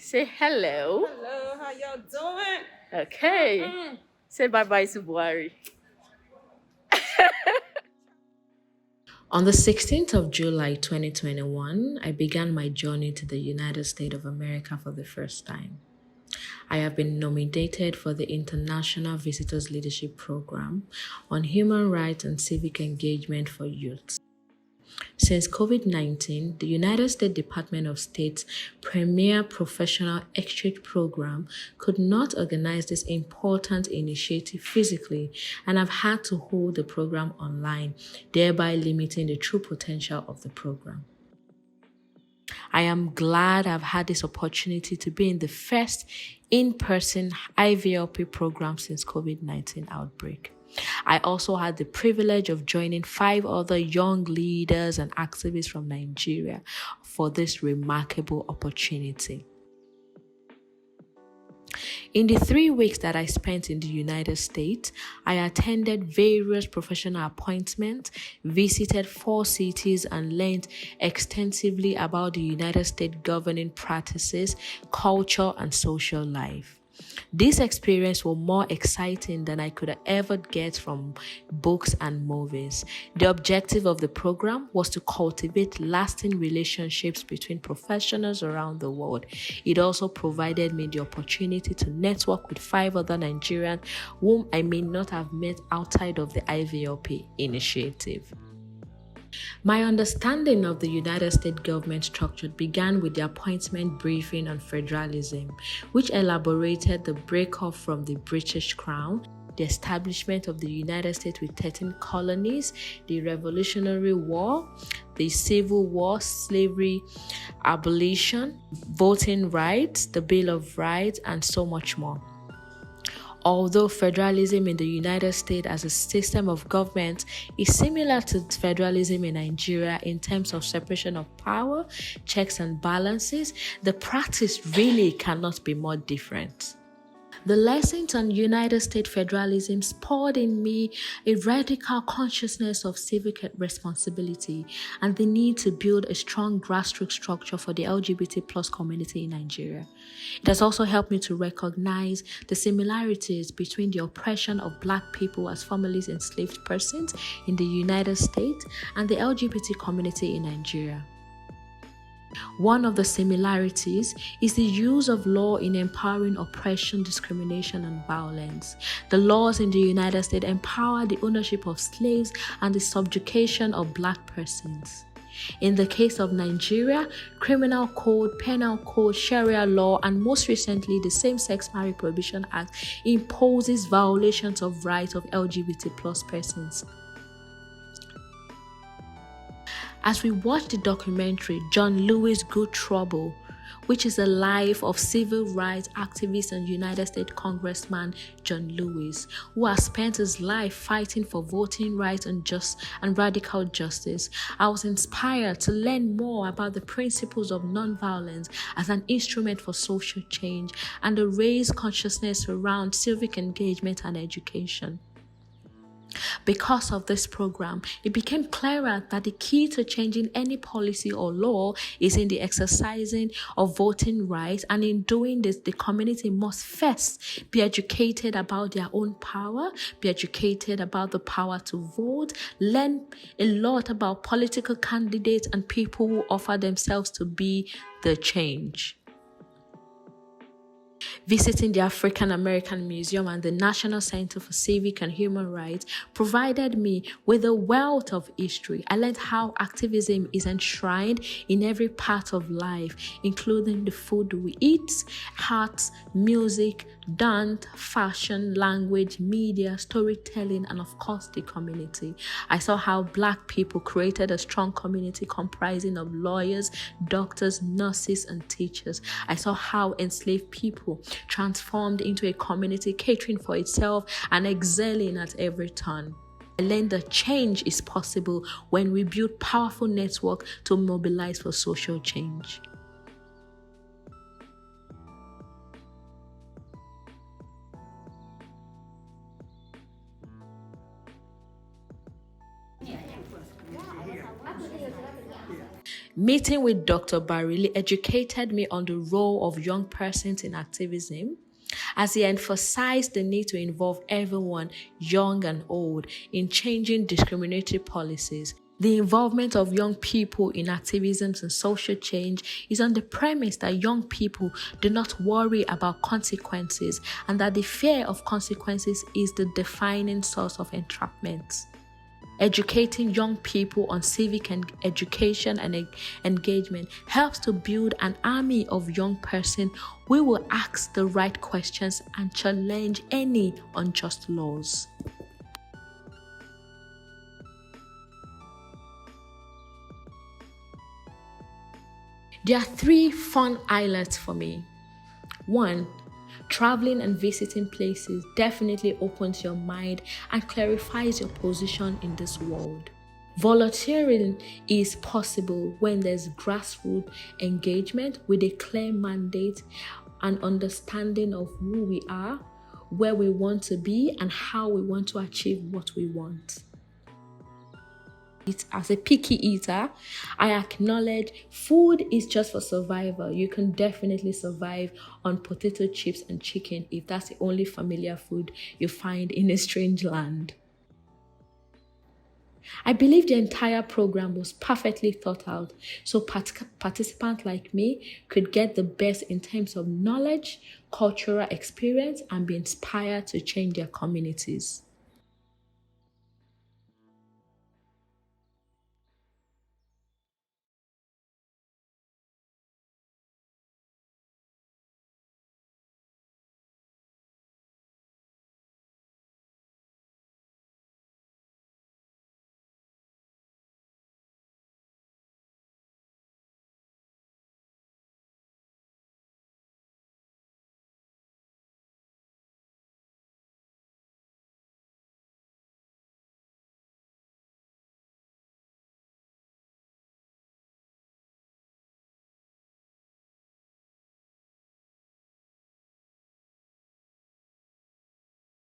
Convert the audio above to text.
Say hello. Hello, how y'all doing? Okay. Say bye bye to Buhari. On the 16th of July 2021, I began my journey to the United States of America for the first time. I have been nominated for the International Visitors Leadership Program on Human Rights and Civic Engagement for Youth. Since COVID 19, the United States Department of State's premier professional exchange program could not organize this important initiative physically, and I've had to hold the program online, thereby limiting the true potential of the program. I am glad I've had this opportunity to be in the first in-person IVLP program since COVID-19 outbreak. I also had the privilege of joining 5 other young leaders and activists from Nigeria for this remarkable opportunity. In the 3 weeks that I spent in the United States, I attended various professional appointments, visited 4 cities, and learned extensively about the United States governing practices, culture, and social life. This experience was more exciting than I could ever get from books and movies. The objective of the program was to cultivate lasting relationships between professionals around the world. It also provided me the opportunity to network with 5 other Nigerians whom I may not have met outside of the IVLP initiative. My understanding of the United States government structure began with the appointment briefing on federalism, which elaborated the breakup from the British Crown, the establishment of the United States with 13 colonies, the Revolutionary War, the Civil War, slavery abolition, voting rights, the Bill of Rights, and so much more. Although federalism in the United States as a system of government is similar to federalism in Nigeria in terms of separation of power, checks and balances, the practice really cannot be more different. The lessons on United States federalism spurred in me a radical consciousness of civic responsibility and the need to build a strong grassroots structure for the LGBT plus community in Nigeria. It has also helped me to recognize the similarities between the oppression of Black people as formerly enslaved persons in the United States and the LGBT community in Nigeria. One of the similarities is the use of law in empowering oppression, discrimination, and violence. The laws in the United States empower the ownership of slaves and the subjugation of Black persons. In the case of Nigeria, criminal code, penal code, Sharia law, and most recently the Same-Sex Marriage Prohibition Act imposes violations of rights of LGBT plus persons. As we watch the documentary John Lewis' Good Trouble, which is the life of civil rights activist and United States Congressman John Lewis, who has spent his life fighting for voting rights and radical justice, I was inspired to learn more about the principles of nonviolence as an instrument for social change and to raise consciousness around civic engagement and education. Because of this program, it became clearer that the key to changing any policy or law is in the exercising of voting rights, and in doing this, the community must first be educated about their own power, be educated about the power to vote, learn a lot about political candidates and people who offer themselves to be the change. Visiting the African American Museum and the National Center for Civic and Human Rights provided me with a wealth of history. I learned how activism is enshrined in every part of life, including the food we eat, arts, music, dance, fashion, language, media, storytelling, and of course the community. I saw how Black people created a strong community comprising of lawyers, doctors, nurses, and teachers. I saw how enslaved people transformed into a community catering for itself and excelling at every turn. I learned that change is possible when we build powerful networks to mobilize for social change. Meeting with Dr. Barili educated me on the role of young persons in activism, as he emphasized the need to involve everyone, young and old, in changing discriminatory policies. The involvement of young people in activisms and social change is on the premise that young people do not worry about consequences and that the fear of consequences is the defining source of entrapment. Educating young people on civic education and engagement helps to build an army of young persons who will ask the right questions and challenge any unjust laws. There are 3 fun highlights for me. 1. Traveling and visiting places definitely opens your mind and clarifies your position in this world. Volunteering is possible when there's grassroots engagement with a clear mandate and understanding of who we are, where we want to be, and how we want to achieve what we want. As a picky eater, I acknowledge food is just for survival. You can definitely survive on potato chips and chicken if that's the only familiar food you find in a strange land. I believe the entire program was perfectly thought out, so participants like me could get the best in terms of knowledge, cultural experience, and be inspired to change their communities.